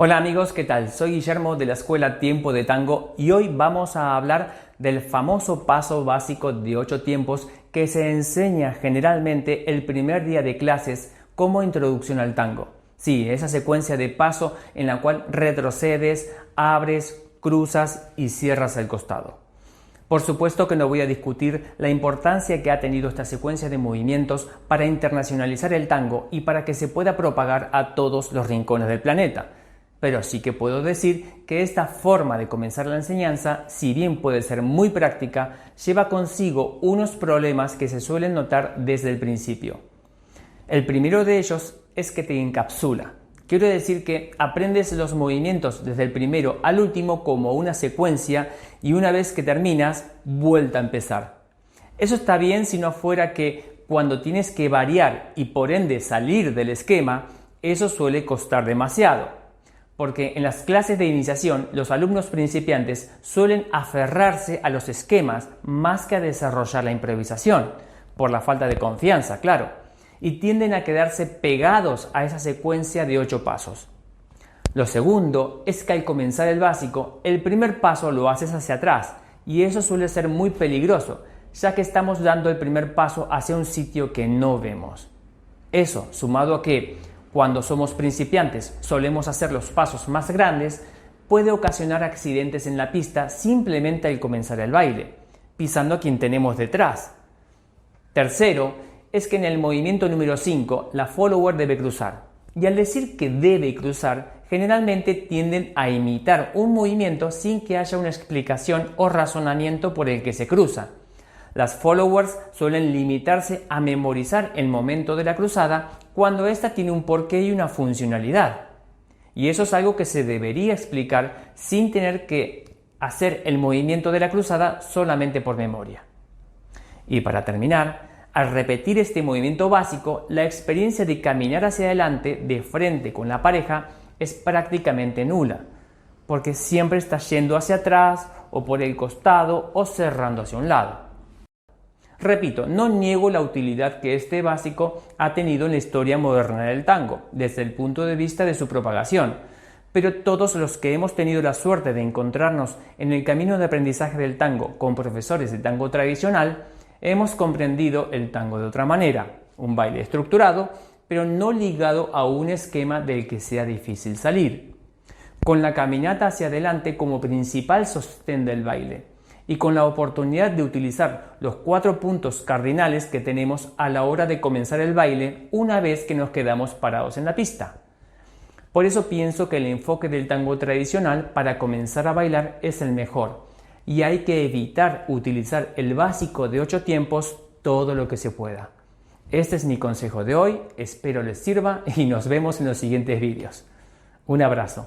Hola amigos, ¿qué tal? Soy Guillermo de la Escuela Tiempo de Tango y hoy vamos a hablar del famoso paso básico de 8 tiempos que se enseña generalmente el primer día de clases como introducción al tango. Sí, esa secuencia de paso en la cual retrocedes, abres, cruzas y cierras el costado. Por supuesto que no voy a discutir la importancia que ha tenido esta secuencia de movimientos para internacionalizar el tango y para que se pueda propagar a todos los rincones del planeta. Pero sí que puedo decir que esta forma de comenzar la enseñanza, si bien puede ser muy práctica, lleva consigo unos problemas que se suelen notar desde el principio. El primero de ellos es que te encapsula. Quiero decir que aprendes los movimientos desde el primero al último como una secuencia y una vez que terminas, vuelta a empezar. Eso está bien si no fuera que cuando tienes que variar y por ende salir del esquema, eso suele costar demasiado. Porque en las clases de iniciación los alumnos principiantes suelen aferrarse a los esquemas más que a desarrollar la improvisación, por la falta de confianza, claro, y tienden a quedarse pegados a esa secuencia de 8 pasos. Lo segundo es que al comenzar el básico, el primer paso lo haces hacia atrás y eso suele ser muy peligroso, ya que estamos dando el primer paso hacia un sitio que no vemos. Eso, sumado a que cuando somos principiantes solemos hacer los pasos más grandes, puede ocasionar accidentes en la pista simplemente al comenzar el baile, pisando a quien tenemos detrás. Tercero, es que en el movimiento número 5 la follower debe cruzar. Y al decir que debe cruzar, generalmente tienden a imitar un movimiento sin que haya una explicación o razonamiento por el que se cruza. Las followers suelen limitarse a memorizar el momento de la cruzada cuando ésta tiene un porqué y una funcionalidad. Y eso es algo que se debería explicar sin tener que hacer el movimiento de la cruzada solamente por memoria. Y para terminar, al repetir este movimiento básico, la experiencia de caminar hacia adelante de frente con la pareja es prácticamente nula, porque siempre estás yendo hacia atrás o por el costado o cerrando hacia un lado. Repito, no niego la utilidad que este básico ha tenido en la historia moderna del tango, desde el punto de vista de su propagación, pero todos los que hemos tenido la suerte de encontrarnos en el camino de aprendizaje del tango con profesores de tango tradicional, hemos comprendido el tango de otra manera, un baile estructurado, pero no ligado a un esquema del que sea difícil salir, con la caminata hacia adelante como principal sostén del baile y con la oportunidad de utilizar los 4 puntos cardinales que tenemos a la hora de comenzar el baile una vez que nos quedamos parados en la pista. Por eso pienso que el enfoque del tango tradicional para comenzar a bailar es el mejor, y hay que evitar utilizar el básico de 8 tiempos todo lo que se pueda. Este es mi consejo de hoy, espero les sirva y nos vemos en los siguientes vídeos. Un abrazo.